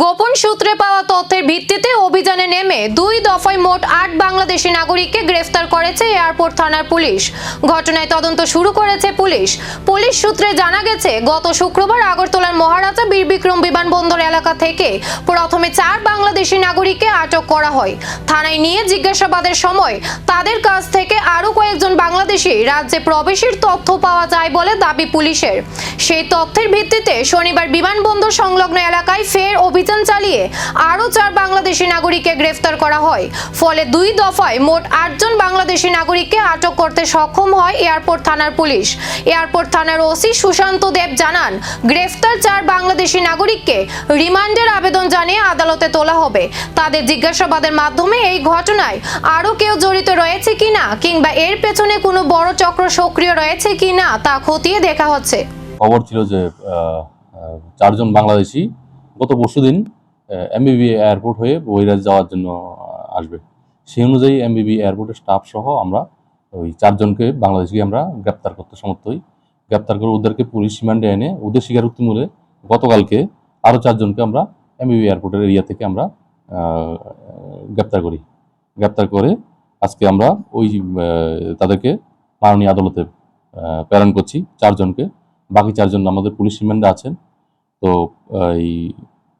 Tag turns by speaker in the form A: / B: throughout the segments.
A: গোপন সূত্রে পাওয়া তথ্যের ভিত্তিতে অভিযানে নেমে 2 দফায় মোট 8 বাংলাদেশি নাগরিককে গ্রেফতার করেছে এয়ারপোর্ট থানার পুলিশ। ঘটনায় তদন্ত শুরু করেছে পুলিশ সূত্রে জানা গেছে, গত শুক্রবার আগরতলার মহারাজা বীর বিক্রম বিমানবন্দর এলাকা থেকে প্রথমে 4 বাংলাদেশি নাগরিককে আটক করা হয়। থানায় নিয়ে জিজ্ঞাসাবাদের সময় তাদের কাছ থেকে আরো কয়েকজন বাংলাদেশি রাজ্যে প্রবেশের তথ্য পাওয়া যায় বলে দাবি পুলিশের। সেই তথ্যের ভিত্তিতে শনিবার বিমানবন্দর সংলগ্ন এলাকায় ফের অভিযান চালিয়ে আরো 4 বাংলাদেশি নাগরিককে গ্রেফতার করা হয়। ফলে 2 দফায় মোট 8 জন বাংলাদেশি নাগরিককে আটক করতে সক্ষম হয় এয়ারপোর্ট থানার পুলিশ। এয়ারপোর্ট থানার ওসি সুশান্ত দেব জানান, গ্রেফতার 4 বাংলাদেশি নাগরিককে রিমান্ডের আবেদন জানিয়ে আদালতে তোলা হবে। তাদের জিজ্ঞাসাবাদের মাধ্যমে এই ঘটনায় আরো কেউ জড়িত রয়েছে কিনা কিংবা এর পেছনে কোনো বড় চক্র সক্রিয় রয়েছে কিনা তা খতিয়ে দেখা হচ্ছে।
B: খবর ছিল যে 4 জন বাংলাদেশি গত পরশুদিন এমবিবি এয়ারপোর্ট হয়ে বহিরাজ্যে যাওয়ার জন্য আসবে। সেই অনুযায়ী এমবিবি এয়ারপোর্টের স্টাফ সহ আমরা ওই 4 জনকে বাংলাদেশিকে আমরা গ্রেপ্তার করতে সমর্থ হই। গ্রেপ্তার করে ওদেরকে পুলিশ রিমান্ডে এনে ওদের স্বীকারোক্তি মূলে গতকালকে আরও 4 জনকে আমরা এমবিবি এয়ারপোর্টের এরিয়া থেকে আমরা গ্রেপ্তার করি। গ্রেপ্তার করে আজকে আমরা ওই তাদেরকে মাননীয় আদালতে প্রেরণ করছি 4 জনকে। বাকি 4 জন আমাদের পুলিশ রিমান্ডে আছেন। তো এই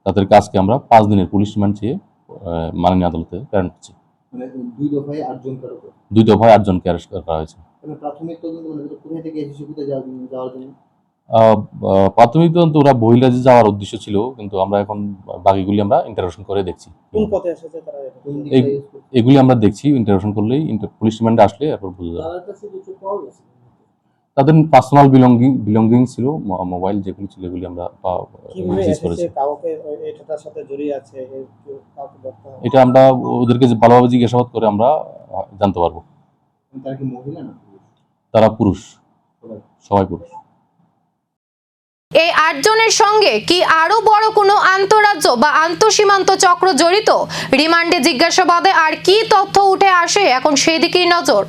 B: তাদেরকে আজকে আমরা 5 দিনের পুলিশ রিমান্ড চেয়ে মাননীয় আদালতে প্রেরণ করছি।
C: মানে 2 দফায় 8 জন কারো
B: 2 দফায় 8 জনকে অ্যারেস্ট করা হয়েছে।
C: মানে প্রাথমিক তদন্ত মানে কোথা থেকে এসেছে কোথায় যাওয়ার জন্য?
B: প্রাথমিক তদন্ত ওরা বহিরাজ্যে যাওয়ার উদ্দেশ্য ছিল, কিন্তু আমরা এখন বাকিগুলি আমরা ইন্টারোগেশন করে দেখছি।
C: কোন পথে এসেছে তারা?
B: এগুলি আমরা দেখছি, ইন্টারোগেশন করলেই পুলিশ রিমান্ডে আসলে এরপর বুঝা যাবে।
C: তার কাছে কিছু পাওয়া গেছে?
B: তাদের পার্সোনাল বিলঙ্গিং ছিল, মোবাইল যেগুলি ছিল এগুলি আমরা সিজ করেছি।
C: এটার সাথে জড়িয়ে আছে
B: এটা আমরা ওদেরকে ভালোভাবে জিজ্ঞাসাবাদ করে আমরা জানতে পারবো।
C: তারা কি মহিলা না পুরুষ?
B: তারা পুরুষ, সবাই পুরুষ।
A: এই 8 জনের সঙ্গে কি আরো বড় কোনো আন্তঃরাজ্য বা আন্তঃসীমান্ত চক্র জড়িত? রিমান্ডে জিজ্ঞাসাবাদে আর কি তথ্য উঠে আসে এখন সেদিকেই নজর।